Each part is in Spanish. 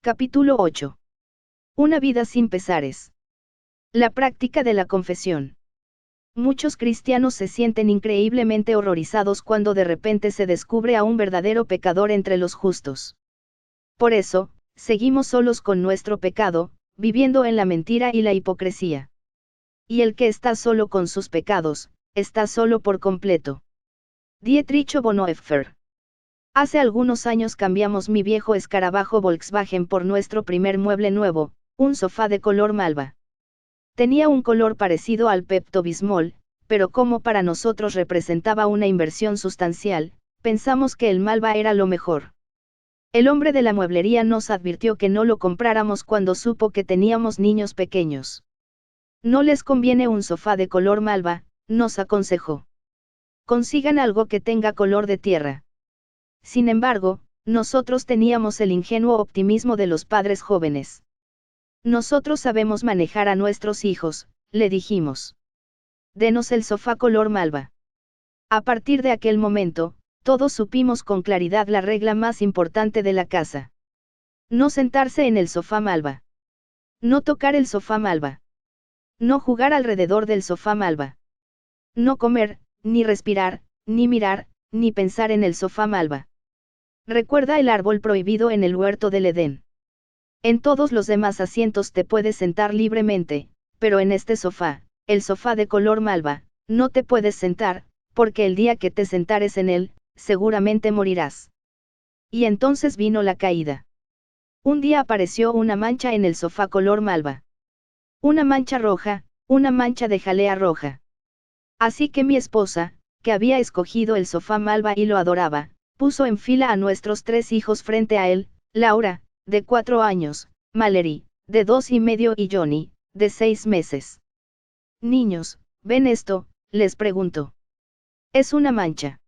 Capítulo 8. Una vida sin pesares. La práctica de la confesión. Muchos cristianos se sienten increíblemente horrorizados cuando de repente se descubre a un verdadero pecador entre los justos. Por eso, seguimos solos con nuestro pecado, viviendo en la mentira y la hipocresía. Y el que está solo con sus pecados, está solo por completo. Dietrich Bonhoeffer. Hace algunos años cambiamos mi viejo escarabajo Volkswagen por nuestro primer mueble nuevo, un sofá de color malva. Tenía un color parecido al Pepto-Bismol, pero como para nosotros representaba una inversión sustancial, pensamos que el malva era lo mejor. El hombre de la mueblería nos advirtió que no lo compráramos cuando supo que teníamos niños pequeños. No les conviene un sofá de color malva, nos aconsejó. Consigan algo que tenga color de tierra. Sin embargo, nosotros teníamos el ingenuo optimismo de los padres jóvenes. Nosotros sabemos manejar a nuestros hijos, le dijimos. Denos el sofá color malva. A partir de aquel momento, todos supimos con claridad la regla más importante de la casa. No sentarse en el sofá malva. No tocar el sofá malva. No jugar alrededor del sofá malva. No comer, ni respirar, ni mirar, ni pensar en el sofá malva. Recuerda el árbol prohibido en el huerto del Edén. En todos los demás asientos te puedes sentar libremente, pero en este sofá, el sofá de color malva, no te puedes sentar, porque el día que te sentares en él, seguramente morirás. Y entonces vino la caída. Un día apareció una mancha en el sofá color malva. Una mancha roja, una mancha de jalea roja. Así que mi esposa, que había escogido el sofá malva y lo adoraba, puso en fila a nuestros 3 hijos frente a él, Laura, de 4 años, Mallory, de 2 y medio y Johnny, de 6 meses. Niños, ¿ven esto?, les preguntó. Es una mancha.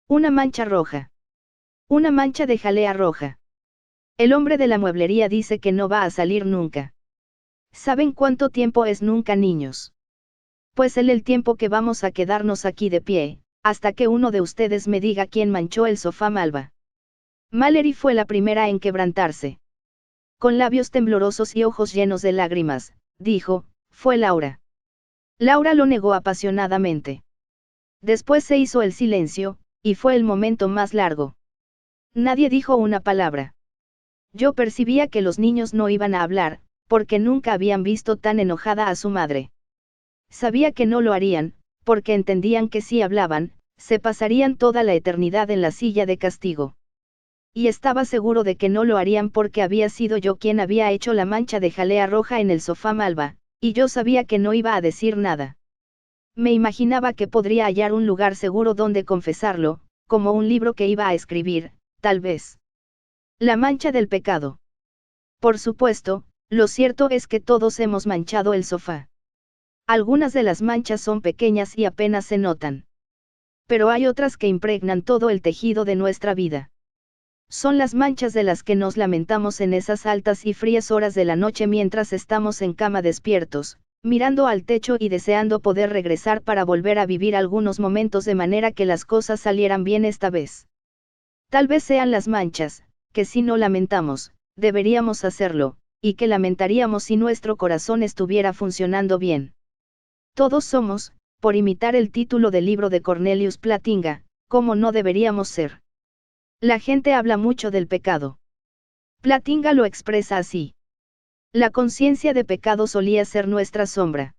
Una mancha roja. Una mancha de jalea roja. El hombre de la mueblería dice que no va a salir nunca. ¿Saben cuánto tiempo es nunca, niños? Pues el tiempo que vamos a quedarnos aquí de pie, hasta que uno de ustedes me diga quién manchó el sofá malva. Mallory fue la primera en quebrantarse. Con labios temblorosos y ojos llenos de lágrimas, dijo, fue Laura. Laura lo negó apasionadamente. Después se hizo el silencio, y fue el momento más largo. Nadie dijo una palabra. Yo percibía que los niños no iban a hablar, porque nunca habían visto tan enojada a su madre. Sabía que no lo harían, porque entendían que si hablaban, se pasarían toda la eternidad en la silla de castigo. Y estaba seguro de que no lo harían porque había sido yo quien había hecho la mancha de jalea roja en el sofá malva, y yo sabía que no iba a decir nada. Me imaginaba que podría hallar un lugar seguro donde confesarlo, como un libro que iba a escribir, tal vez. La mancha del pecado. Por supuesto, lo cierto es que todos hemos manchado el sofá. Algunas de las manchas son pequeñas y apenas se notan. Pero hay otras que impregnan todo el tejido de nuestra vida. Son las manchas de las que nos lamentamos en esas altas y frías horas de la noche mientras estamos en cama despiertos, mirando al techo y deseando poder regresar para volver a vivir algunos momentos de manera que las cosas salieran bien esta vez. Tal vez sean las manchas, que si no lamentamos, deberíamos hacerlo, y que lamentaríamos si nuestro corazón estuviera funcionando bien. Todos somos, por imitar el título del libro de Cornelius Plantinga, como no deberíamos ser. La gente habla mucho del pecado. Plantinga lo expresa así. La conciencia de pecado solía ser nuestra sombra.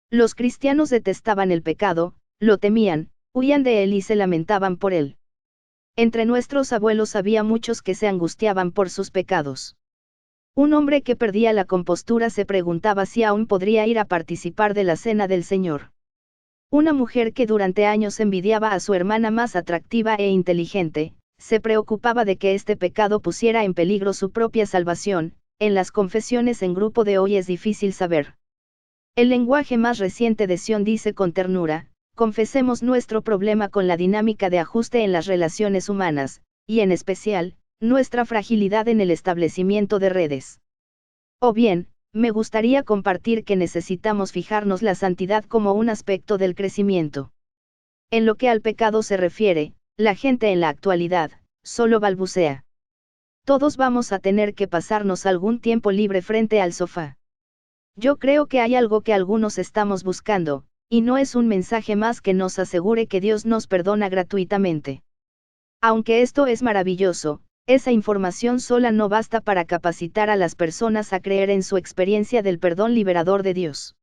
Los cristianos detestaban el pecado, lo temían, huían de él y se lamentaban por él. Entre nuestros abuelos había muchos que se angustiaban por sus pecados. Un hombre que perdía la compostura se preguntaba si aún podría ir a participar de la cena del Señor. Una mujer que durante años envidiaba a su hermana más atractiva e inteligente, se preocupaba de que este pecado pusiera en peligro su propia salvación. En las confesiones en grupo de hoy es difícil saber. El lenguaje más reciente de Sion dice con ternura, confesemos nuestro problema con la dinámica de ajuste en las relaciones humanas, y en especial, nuestra fragilidad en el establecimiento de redes. O bien, me gustaría compartir que necesitamos fijarnos la santidad como un aspecto del crecimiento. En lo que al pecado se refiere, la gente en la actualidad, solo balbucea. Todos vamos a tener que pasarnos algún tiempo libre frente al sofá. Yo creo que hay algo que algunos estamos buscando, y no es un mensaje más que nos asegure que Dios nos perdona gratuitamente. Aunque esto es maravilloso, esa información sola no basta para capacitar a las personas a creer en su experiencia del perdón liberador de Dios.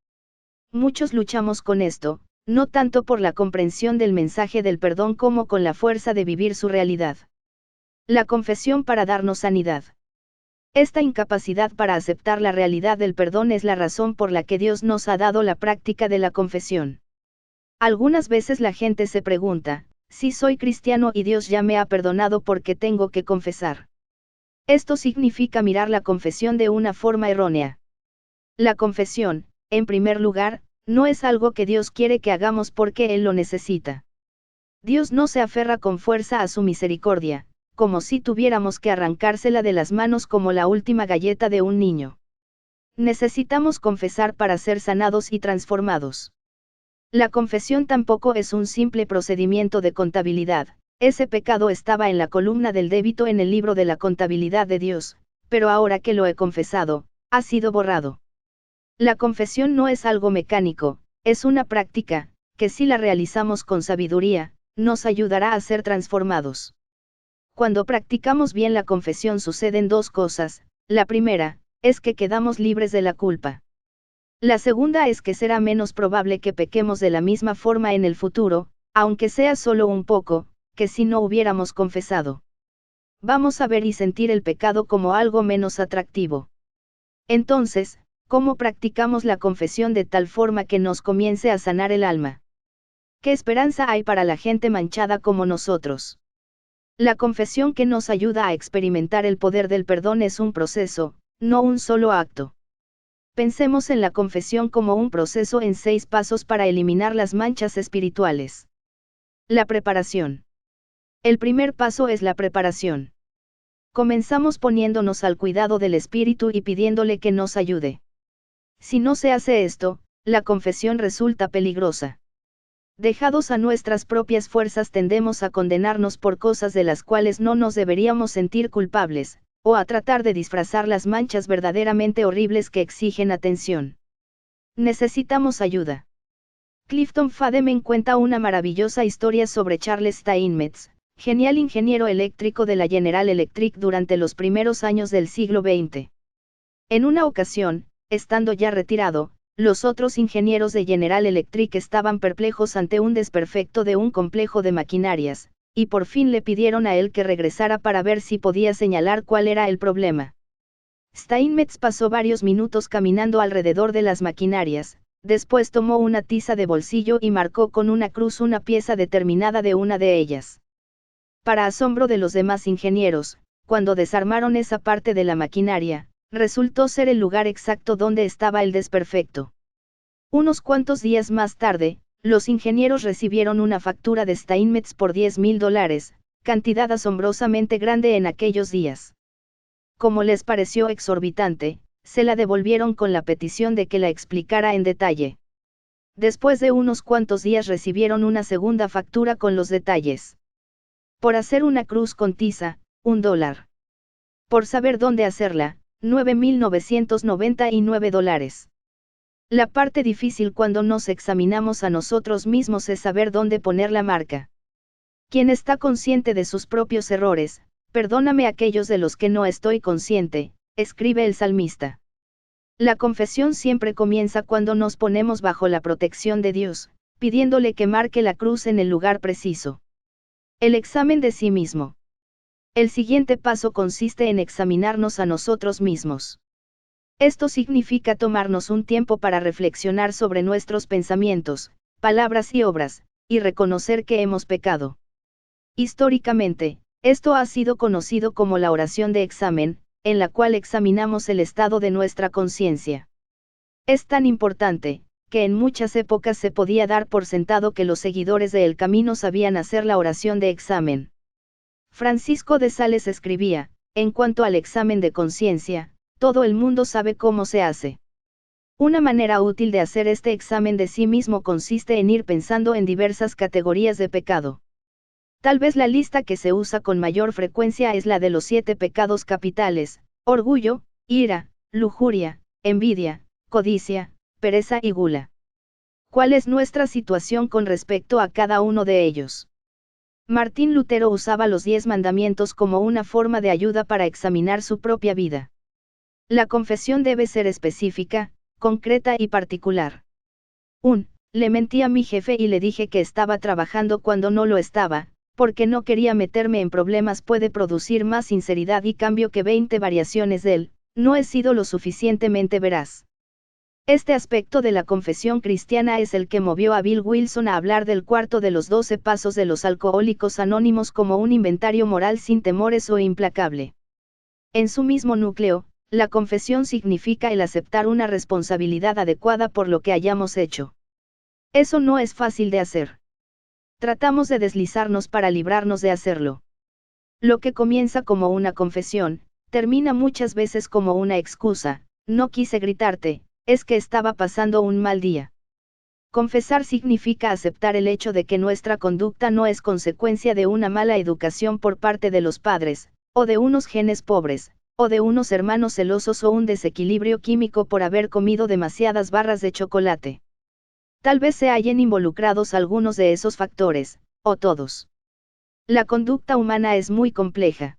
Muchos luchamos con esto, no tanto por la comprensión del mensaje del perdón como con la fuerza de vivir su realidad. La confesión para darnos sanidad. Esta incapacidad para aceptar la realidad del perdón es la razón por la que Dios nos ha dado la práctica de la confesión. Algunas veces la gente se pregunta, si soy cristiano y Dios ya me ha perdonado, ¿por qué tengo que confesar? Esto significa mirar la confesión de una forma errónea. La confesión, en primer lugar, no es algo que Dios quiere que hagamos porque Él lo necesita. Dios no se aferra con fuerza a su misericordia, como si tuviéramos que arrancársela de las manos como la última galleta de un niño. Necesitamos confesar para ser sanados y transformados. La confesión tampoco es un simple procedimiento de contabilidad. Ese pecado estaba en la columna del débito en el libro de la contabilidad de Dios, pero ahora que lo he confesado, ha sido borrado. La confesión no es algo mecánico, es una práctica, que si la realizamos con sabiduría, nos ayudará a ser transformados. Cuando practicamos bien la confesión suceden dos cosas. La primera, es que quedamos libres de la culpa. La segunda es que será menos probable que pequemos de la misma forma en el futuro, aunque sea solo un poco, que si no hubiéramos confesado. Vamos a ver y sentir el pecado como algo menos atractivo. Entonces, ¿cómo practicamos la confesión de tal forma que nos comience a sanar el alma? ¿Qué esperanza hay para la gente manchada como nosotros? La confesión que nos ayuda a experimentar el poder del perdón es un proceso, no un solo acto. Pensemos en la confesión como un proceso en 6 pasos para eliminar las manchas espirituales. La preparación. El primer paso es la preparación. Comenzamos poniéndonos al cuidado del Espíritu y pidiéndole que nos ayude. Si no se hace esto, la confesión resulta peligrosa. Dejados a nuestras propias fuerzas tendemos a condenarnos por cosas de las cuales no nos deberíamos sentir culpables, o a tratar de disfrazar las manchas verdaderamente horribles que exigen atención. Necesitamos ayuda. Clifton Fademen cuenta una maravillosa historia sobre Charles Steinmetz, genial ingeniero eléctrico de la General Electric durante los primeros años del siglo XX. En una ocasión, estando ya retirado, los otros ingenieros de General Electric estaban perplejos ante un desperfecto de un complejo de maquinarias, y por fin le pidieron a él que regresara para ver si podía señalar cuál era el problema. Steinmetz pasó varios minutos caminando alrededor de las maquinarias, después tomó una tiza de bolsillo y marcó con una cruz una pieza determinada de una de ellas. Para asombro de los demás ingenieros, cuando desarmaron esa parte de la maquinaria, resultó ser el lugar exacto donde estaba el desperfecto. Unos cuantos días más tarde, los ingenieros recibieron una factura de Steinmetz por $10,000, cantidad asombrosamente grande en aquellos días. Como les pareció exorbitante, se la devolvieron con la petición de que la explicara en detalle. Después de unos cuantos días recibieron una segunda factura con los detalles. Por hacer una cruz con tiza, $1. Por saber dónde hacerla, $9,999. La parte difícil cuando nos examinamos a nosotros mismos es saber dónde poner la marca. Quien está consciente de sus propios errores, perdóname aquellos de los que no estoy consciente, escribe el salmista. La confesión siempre comienza cuando nos ponemos bajo la protección de Dios, pidiéndole que marque la cruz en el lugar preciso. El examen de sí mismo. El siguiente paso consiste en examinarnos a nosotros mismos. Esto significa tomarnos un tiempo para reflexionar sobre nuestros pensamientos, palabras y obras, y reconocer que hemos pecado. Históricamente, esto ha sido conocido como la oración de examen, en la cual examinamos el estado de nuestra conciencia. Es tan importante, que en muchas épocas se podía dar por sentado que los seguidores de El Camino sabían hacer la oración de examen. Francisco de Sales escribía, en cuanto al examen de conciencia, todo el mundo sabe cómo se hace. Una manera útil de hacer este examen de sí mismo consiste en ir pensando en diversas categorías de pecado. Tal vez la lista que se usa con mayor frecuencia es la de los 7 pecados capitales: orgullo, ira, lujuria, envidia, codicia, pereza y gula. ¿Cuál es nuestra situación con respecto a cada uno de ellos? Martín Lutero usaba los 10 mandamientos como una forma de ayuda para examinar su propia vida. La confesión debe ser específica, concreta y particular. 1. Le mentí a mi jefe y le dije que estaba trabajando cuando no lo estaba, porque no quería meterme en problemas. Puede producir más sinceridad y cambio que 20 variaciones del no he sido lo suficientemente veraz. Este aspecto de la confesión cristiana es el que movió a Bill Wilson a hablar del cuarto de los 12 pasos de los alcohólicos anónimos como un inventario moral sin temores o implacable. En su mismo núcleo, la confesión significa el aceptar una responsabilidad adecuada por lo que hayamos hecho. Eso no es fácil de hacer. Tratamos de deslizarnos para librarnos de hacerlo. Lo que comienza como una confesión, termina muchas veces como una excusa: no quise gritarte, es que estaba pasando un mal día. Confesar significa aceptar el hecho de que nuestra conducta no es consecuencia de una mala educación por parte de los padres, o de unos genes pobres, o de unos hermanos celosos o un desequilibrio químico por haber comido demasiadas barras de chocolate. Tal vez se hallen involucrados algunos de esos factores, o todos. La conducta humana es muy compleja.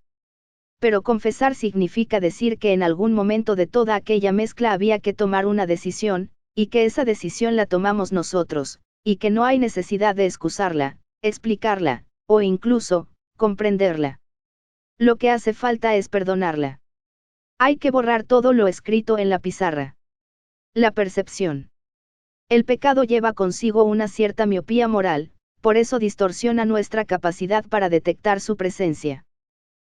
Pero confesar significa decir que en algún momento de toda aquella mezcla había que tomar una decisión, y que esa decisión la tomamos nosotros, y que no hay necesidad de excusarla, explicarla, o incluso, comprenderla. Lo que hace falta es perdonarla. Hay que borrar todo lo escrito en la pizarra. La percepción. El pecado lleva consigo una cierta miopía moral, por eso distorsiona nuestra capacidad para detectar su presencia.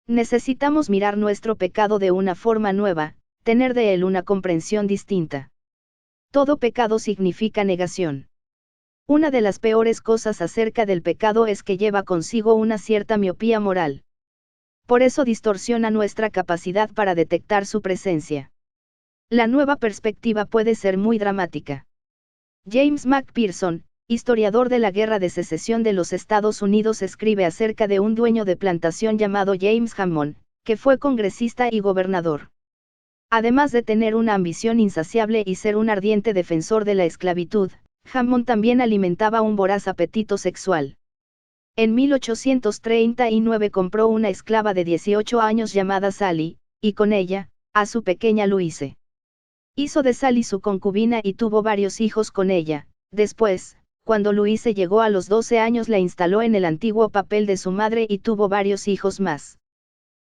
Necesitamos mirar nuestro pecado de una forma nueva, tener de él una comprensión distinta. Todo pecado significa negación. Una de las peores cosas acerca del pecado es que lleva consigo una cierta miopía moral. Por eso distorsiona nuestra capacidad para detectar su presencia. La nueva perspectiva puede ser muy dramática. James McPherson, historiador de la Guerra de Secesión de los Estados Unidos, escribe acerca de un dueño de plantación llamado James Hammond, que fue congresista y gobernador. Además de tener una ambición insaciable y ser un ardiente defensor de la esclavitud, Hammond también alimentaba un voraz apetito sexual. En 1839 compró una esclava de 18 años llamada Sally, y con ella, a su pequeña Louise. Hizo de Sally su concubina y tuvo varios hijos con ella. Después, cuando Louise llegó a los 12 años, la instaló en el antiguo papel de su madre y tuvo varios hijos más.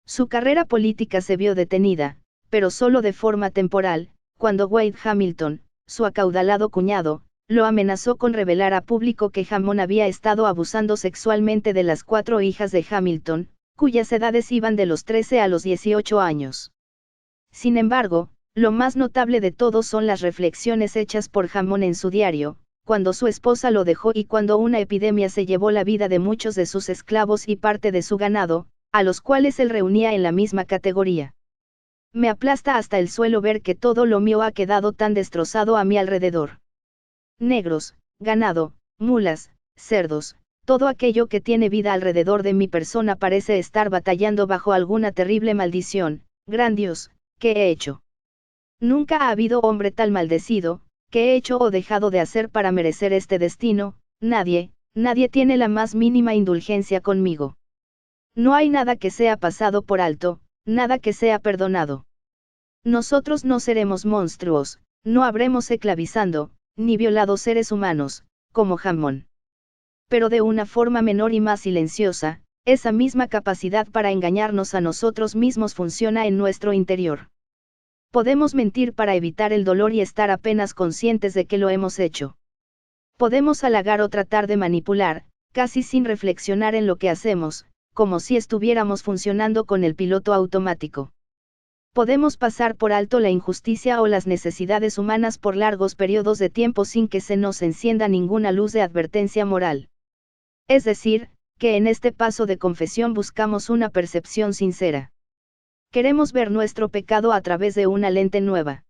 Su carrera política se vio detenida, pero solo de forma temporal, cuando Wade Hamilton, su acaudalado cuñado, lo amenazó con revelar a público que Hammond había estado abusando sexualmente de las 4 hijas de Hamilton, cuyas edades iban de los 13 a los 18 años. Sin embargo, lo más notable de todo son las reflexiones hechas por Hammond en su diario, cuando su esposa lo dejó y cuando una epidemia se llevó la vida de muchos de sus esclavos y parte de su ganado, a los cuales él reunía en la misma categoría. Me aplasta hasta el suelo ver que todo lo mío ha quedado tan destrozado a mi alrededor. Negros, ganado, mulas, cerdos, todo aquello que tiene vida alrededor de mi persona parece estar batallando bajo alguna terrible maldición. Gran Dios, ¿qué he hecho? Nunca ha habido hombre tal maldecido. ¿Qué he hecho o dejado de hacer para merecer este destino? Nadie tiene la más mínima indulgencia conmigo. No hay nada que sea pasado por alto, nada que sea perdonado. Nosotros no seremos monstruos, no habremos esclavizado, ni violado seres humanos, como Hammond. Pero de una forma menor y más silenciosa, esa misma capacidad para engañarnos a nosotros mismos funciona en nuestro interior. Podemos mentir para evitar el dolor y estar apenas conscientes de que lo hemos hecho. Podemos halagar o tratar de manipular, casi sin reflexionar en lo que hacemos, como si estuviéramos funcionando con el piloto automático. Podemos pasar por alto la injusticia o las necesidades humanas por largos periodos de tiempo sin que se nos encienda ninguna luz de advertencia moral. Es decir, que en este paso de confesión buscamos una percepción sincera. Queremos ver nuestro pecado a través de una lente nueva.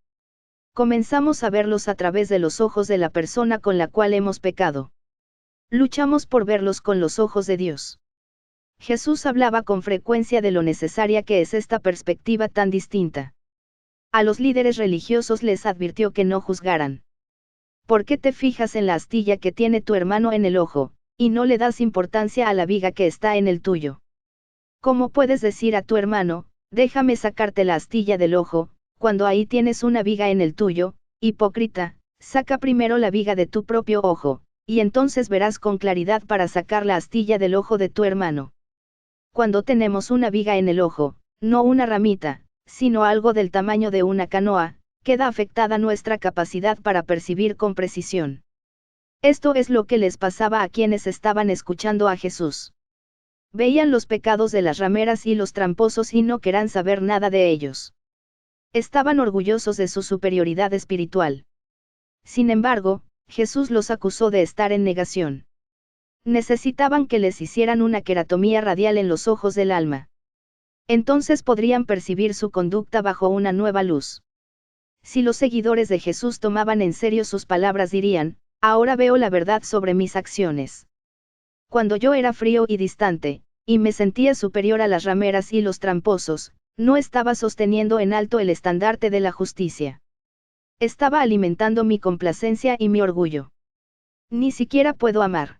Comenzamos a verlos a través de los ojos de la persona con la cual hemos pecado. Luchamos por verlos con los ojos de Dios. Jesús hablaba con frecuencia de lo necesaria que es esta perspectiva tan distinta. A los líderes religiosos les advirtió que no juzgaran. ¿Por qué te fijas en la astilla que tiene tu hermano en el ojo, y no le das importancia a la viga que está en el tuyo? ¿Cómo puedes decir a tu hermano, déjame sacarte la astilla del ojo, cuando ahí tienes una viga en el tuyo? Hipócrita, saca primero la viga de tu propio ojo, y entonces verás con claridad para sacar la astilla del ojo de tu hermano. Cuando tenemos una viga en el ojo, no una ramita, sino algo del tamaño de una canoa, queda afectada nuestra capacidad para percibir con precisión. Esto es lo que les pasaba a quienes estaban escuchando a Jesús. Veían los pecados de las rameras y los tramposos y no querían saber nada de ellos. Estaban orgullosos de su superioridad espiritual. Sin embargo, Jesús los acusó de estar en negación. Necesitaban que les hicieran una queratomía radial en los ojos del alma. Entonces podrían percibir su conducta bajo una nueva luz. Si los seguidores de Jesús tomaban en serio sus palabras dirían, ahora veo la verdad sobre mis acciones. Cuando yo era frío y distante, y me sentía superior a las rameras y los tramposos, no estaba sosteniendo en alto el estandarte de la justicia. Estaba alimentando mi complacencia y mi orgullo. Ni siquiera puedo amar.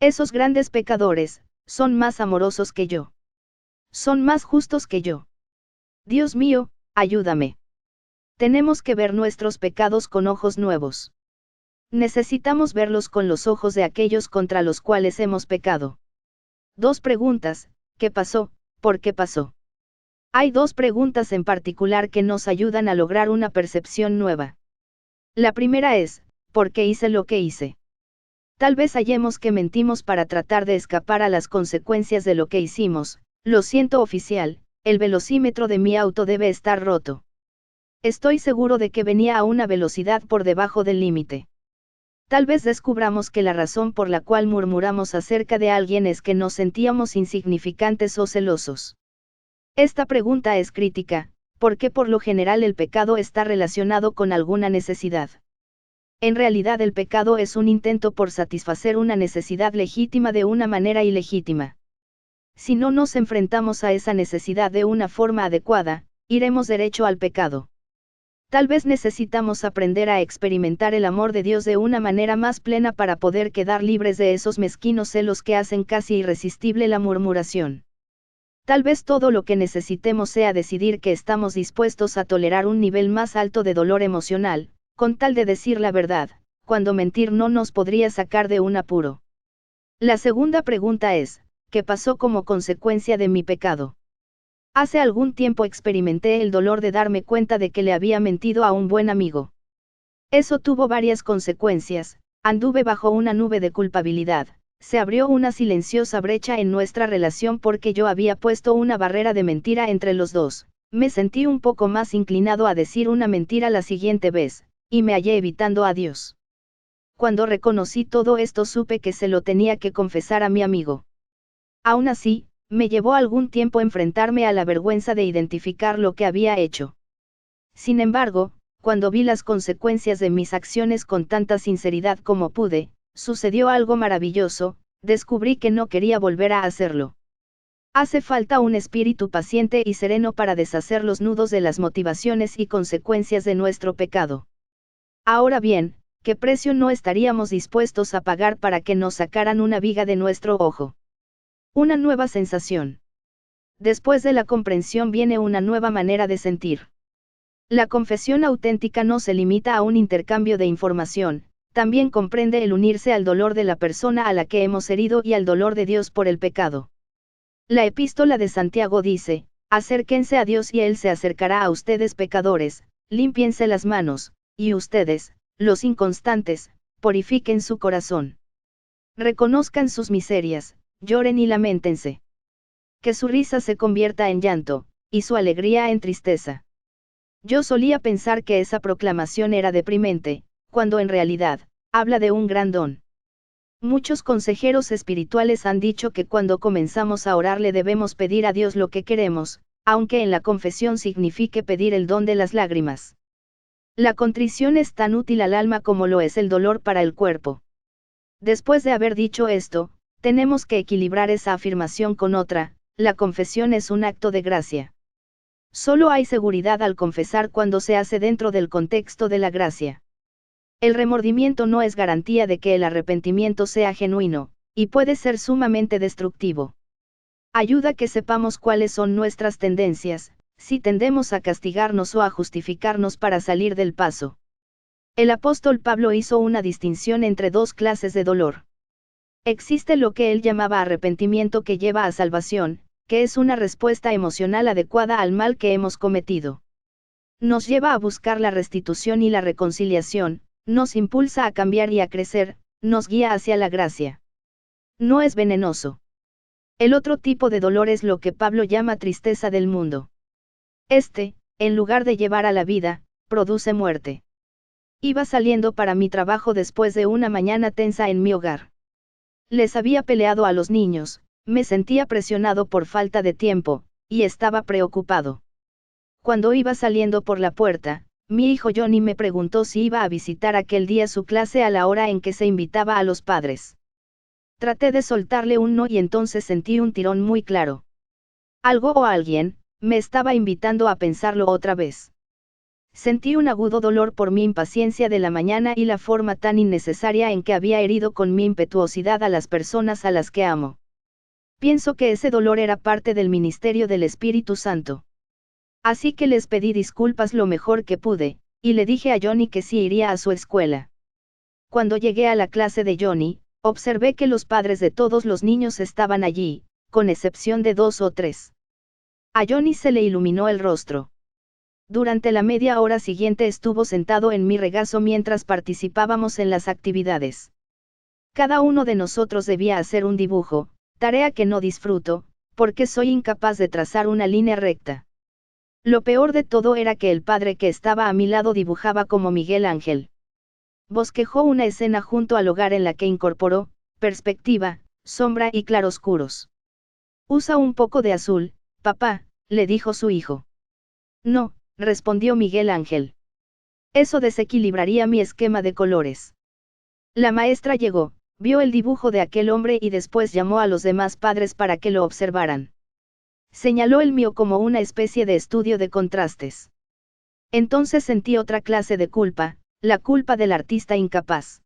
Esos grandes pecadores, son más amorosos que yo. Son más justos que yo. Dios mío, ayúdame. Tenemos que ver nuestros pecados con ojos nuevos. Necesitamos verlos con los ojos de aquellos contra los cuales hemos pecado. 2 preguntas, ¿qué pasó? ¿Por qué pasó? Hay 2 preguntas en particular que nos ayudan a lograr una percepción nueva. La primera es, ¿por qué hice lo que hice? Tal vez hallemos que mentimos para tratar de escapar a las consecuencias de lo que hicimos. Lo siento, oficial, el velocímetro de mi auto debe estar roto. Estoy seguro de que venía a una velocidad por debajo del límite. Tal vez descubramos que la razón por la cual murmuramos acerca de alguien es que nos sentíamos insignificantes o celosos. Esta pregunta es crítica, porque por lo general el pecado está relacionado con alguna necesidad. En realidad el pecado es un intento por satisfacer una necesidad legítima de una manera ilegítima. Si no nos enfrentamos a esa necesidad de una forma adecuada, iremos derecho al pecado. Tal vez necesitamos aprender a experimentar el amor de Dios de una manera más plena para poder quedar libres de esos mezquinos celos que hacen casi irresistible la murmuración. Tal vez todo lo que necesitemos sea decidir que estamos dispuestos a tolerar un nivel más alto de dolor emocional, con tal de decir la verdad, cuando mentir no nos podría sacar de un apuro. La segunda pregunta es, ¿qué pasó como consecuencia de mi pecado? Hace algún tiempo experimenté el dolor de darme cuenta de que le había mentido a un buen amigo. Eso tuvo varias consecuencias, anduve bajo una nube de culpabilidad, se abrió una silenciosa brecha en nuestra relación porque yo había puesto una barrera de mentira entre los dos, me sentí un poco más inclinado a decir una mentira la siguiente vez, y me hallé evitando a Dios. Cuando reconocí todo esto supe que se lo tenía que confesar a mi amigo. Aún así, me llevó algún tiempo enfrentarme a la vergüenza de identificar lo que había hecho. Sin embargo, cuando vi las consecuencias de mis acciones con tanta sinceridad como pude, sucedió algo maravilloso, descubrí que no quería volver a hacerlo. Hace falta un espíritu paciente y sereno para deshacer los nudos de las motivaciones y consecuencias de nuestro pecado. Ahora bien, ¿qué precio no estaríamos dispuestos a pagar para que nos sacaran una viga de nuestro ojo? Una nueva sensación. Después de la comprensión viene una nueva manera de sentir. La confesión auténtica no se limita a un intercambio de información, también comprende el unirse al dolor de la persona a la que hemos herido y al dolor de Dios por el pecado. La epístola de Santiago dice, acérquense a Dios y Él se acercará a ustedes pecadores, límpiense las manos, y ustedes, los inconstantes, purifiquen su corazón. Reconozcan sus miserias, lloren y lamentense. Que su risa se convierta en llanto, y su alegría en tristeza. Yo solía pensar que esa proclamación era deprimente, cuando en realidad, habla de un gran don. Muchos consejeros espirituales han dicho que cuando comenzamos a orar le debemos pedir a Dios lo que queremos, aunque en la confesión signifique pedir el don de las lágrimas. La contrición es tan útil al alma como lo es el dolor para el cuerpo. Después de haber dicho esto, tenemos que equilibrar esa afirmación con otra: la confesión es un acto de gracia. Solo hay seguridad al confesar cuando se hace dentro del contexto de la gracia. El remordimiento no es garantía de que el arrepentimiento sea genuino, y puede ser sumamente destructivo. Ayuda que sepamos cuáles son nuestras tendencias, si tendemos a castigarnos o a justificarnos para salir del paso. El apóstol Pablo hizo una distinción entre dos clases de dolor. Existe lo que él llamaba arrepentimiento que lleva a salvación, que es una respuesta emocional adecuada al mal que hemos cometido. Nos lleva a buscar la restitución y la reconciliación, nos impulsa a cambiar y a crecer, nos guía hacia la gracia. No es venenoso. El otro tipo de dolor es lo que Pablo llama tristeza del mundo. En lugar de llevar a la vida, produce muerte. Iba saliendo para mi trabajo después de una mañana tensa en mi hogar. Les había peleado a los niños, me sentía presionado por falta de tiempo, y estaba preocupado. Cuando iba saliendo por la puerta, mi hijo Johnny me preguntó si iba a visitar aquel día su clase a la hora en que se invitaba a los padres. Traté de soltarle un no y entonces sentí un tirón muy claro. Algo o alguien me estaba invitando a pensarlo otra vez. Sentí un agudo dolor por mi impaciencia de la mañana y la forma tan innecesaria en que había herido con mi impetuosidad a las personas a las que amo. Pienso que ese dolor era parte del ministerio del Espíritu Santo. Así que les pedí disculpas lo mejor que pude, y le dije a Johnny que sí iría a su escuela. Cuando llegué a la clase de Johnny, observé que los padres de todos los niños estaban allí, con excepción de 2 o 3. A Johnny se le iluminó el rostro. Durante la media hora siguiente estuvo sentado en mi regazo mientras participábamos en las actividades. Cada uno de nosotros debía hacer un dibujo, tarea que no disfruto, porque soy incapaz de trazar una línea recta. Lo peor de todo era que el padre que estaba a mi lado dibujaba como Miguel Ángel. Bosquejó una escena junto al hogar en la que incorporó perspectiva, sombra y claroscuros. «Usa un poco de azul, papá», le dijo su hijo. «No», respondió Miguel Ángel. «Eso desequilibraría mi esquema de colores». La maestra llegó, vio el dibujo de aquel hombre y después llamó a los demás padres para que lo observaran. Señaló el mío como una especie de estudio de contrastes. Entonces sentí otra clase de culpa, la culpa del artista incapaz.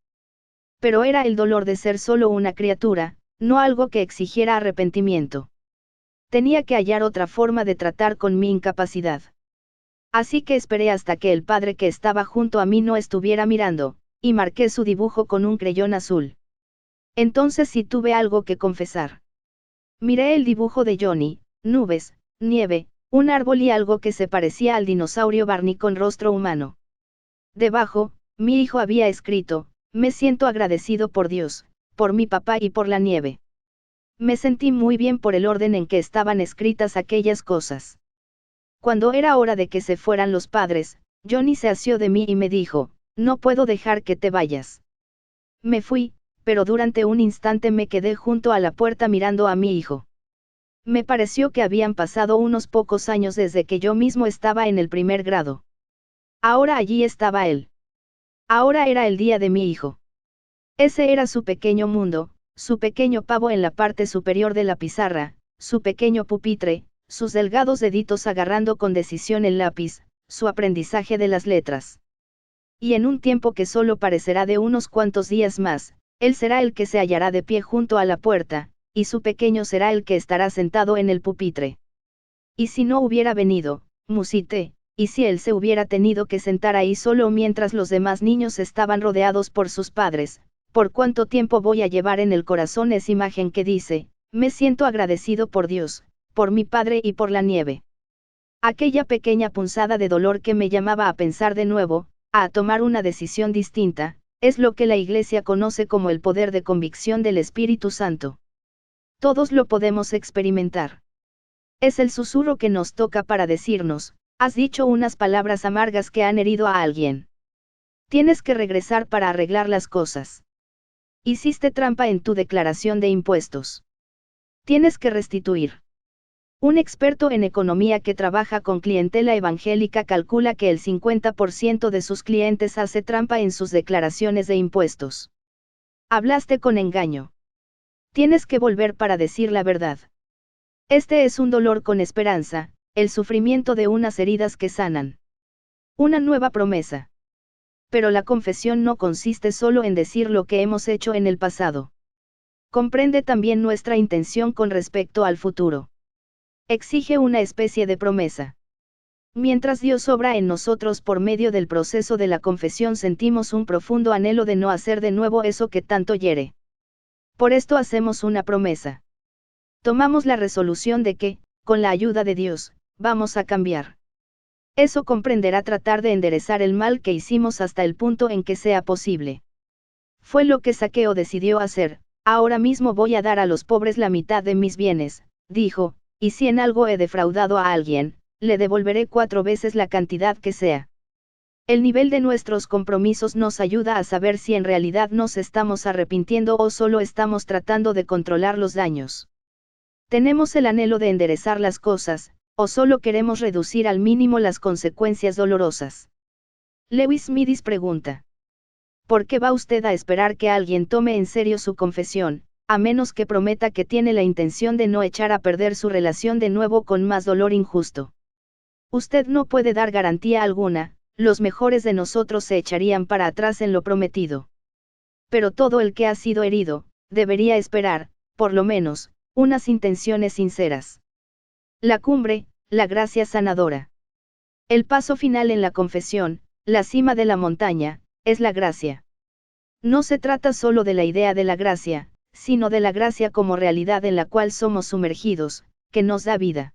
Pero era el dolor de ser solo una criatura, no algo que exigiera arrepentimiento. Tenía que hallar otra forma de tratar con mi incapacidad. Así que esperé hasta que el padre que estaba junto a mí no estuviera mirando, y marqué su dibujo con un creyón azul. Entonces sí tuve algo que confesar. Miré el dibujo de Johnny: nubes, nieve, un árbol y algo que se parecía al dinosaurio Barney con rostro humano. Debajo, mi hijo había escrito: «Me siento agradecido por Dios, por mi papá y por la nieve». Me sentí muy bien por el orden en que estaban escritas aquellas cosas. Cuando era hora de que se fueran los padres, Johnny se asió de mí y me dijo: «No puedo dejar que te vayas». Me fui, pero durante un instante me quedé junto a la puerta mirando a mi hijo. Me pareció que habían pasado unos pocos años desde que yo mismo estaba en el primer grado. Ahora allí estaba él. Ahora era el día de mi hijo. Ese era su pequeño mundo, su pequeño pavo en la parte superior de la pizarra, su pequeño pupitre, sus delgados deditos agarrando con decisión el lápiz, su aprendizaje de las letras. Y en un tiempo que solo parecerá de unos cuantos días más, él será el que se hallará de pie junto a la puerta, y su pequeño será el que estará sentado en el pupitre. Y si no hubiera venido, musité, y si él se hubiera tenido que sentar ahí solo mientras los demás niños estaban rodeados por sus padres, ¿por cuánto tiempo voy a llevar en el corazón esa imagen que dice: «Me siento agradecido por Dios, por mi padre y por la nieve»? Aquella pequeña punzada de dolor que me llamaba a pensar de nuevo, a tomar una decisión distinta, es lo que la Iglesia conoce como el poder de convicción del Espíritu Santo. Todos lo podemos experimentar. Es el susurro que nos toca para decirnos: «Has dicho unas palabras amargas que han herido a alguien. Tienes que regresar para arreglar las cosas. Hiciste trampa en tu declaración de impuestos. Tienes que restituir». Un experto en economía que trabaja con clientela evangélica calcula que el 50% de sus clientes hace trampa en sus declaraciones de impuestos. Hablaste con engaño. Tienes que volver para decir la verdad. Este es un dolor con esperanza, el sufrimiento de unas heridas que sanan. Una nueva promesa. Pero la confesión no consiste solo en decir lo que hemos hecho en el pasado. Comprende también nuestra intención con respecto al futuro. Exige una especie de promesa. Mientras Dios obra en nosotros por medio del proceso de la confesión, sentimos un profundo anhelo de no hacer de nuevo eso que tanto hiere. Por esto hacemos una promesa. Tomamos la resolución de que, con la ayuda de Dios, vamos a cambiar. Eso comprenderá tratar de enderezar el mal que hicimos hasta el punto en que sea posible. Fue lo que Zaqueo decidió hacer. Ahora mismo voy a dar a los pobres la mitad de mis bienes, dijo, y si en algo he defraudado a alguien, le devolveré 4 veces la cantidad que sea. El nivel de nuestros compromisos nos ayuda a saber si en realidad nos estamos arrepintiendo o solo estamos tratando de controlar los daños. ¿Tenemos el anhelo de enderezar las cosas, o solo queremos reducir al mínimo las consecuencias dolorosas? Lewis Midis pregunta. ¿Por qué va usted a esperar que alguien tome en serio su confesión, a menos que prometa que tiene la intención de no echar a perder su relación de nuevo con más dolor injusto? Usted no puede dar garantía alguna, los mejores de nosotros se echarían para atrás en lo prometido. Pero todo el que ha sido herido, debería esperar, por lo menos, unas intenciones sinceras. La cumbre, la gracia sanadora. El paso final en la confesión, la cima de la montaña, es la gracia. No se trata solo de la idea de la gracia, sino de la gracia como realidad en la cual somos sumergidos, que nos da vida.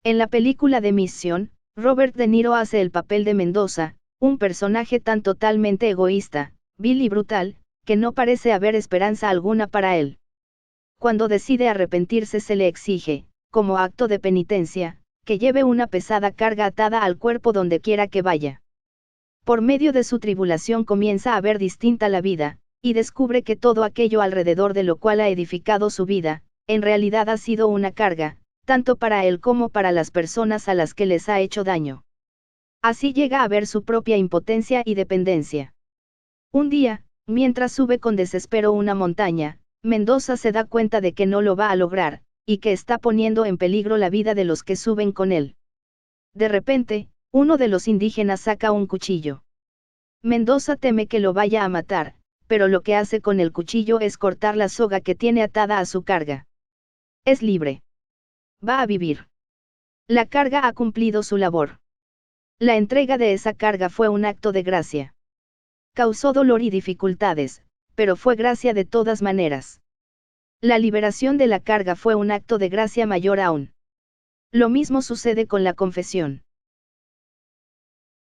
En la película de Misión, Robert De Niro hace el papel de Mendoza, un personaje tan totalmente egoísta, vil y brutal, que no parece haber esperanza alguna para él. Cuando decide arrepentirse se le exige, como acto de penitencia, que lleve una pesada carga atada al cuerpo donde quiera que vaya. Por medio de su tribulación comienza a ver distinta la vida, y descubre que todo aquello alrededor de lo cual ha edificado su vida, en realidad ha sido una carga, tanto para él como para las personas a las que les ha hecho daño. Así llega a ver su propia impotencia y dependencia. Un día, mientras sube con desespero una montaña, Mendoza se da cuenta de que no lo va a lograr, y que está poniendo en peligro la vida de los que suben con él. De repente, uno de los indígenas saca un cuchillo. Mendoza teme que lo vaya a matar, pero lo que hace con el cuchillo es cortar la soga que tiene atada a su carga. Es libre. Va a vivir. La carga ha cumplido su labor. La entrega de esa carga fue un acto de gracia. Causó dolor y dificultades, pero fue gracia de todas maneras. La liberación de la carga fue un acto de gracia mayor aún. Lo mismo sucede con la confesión.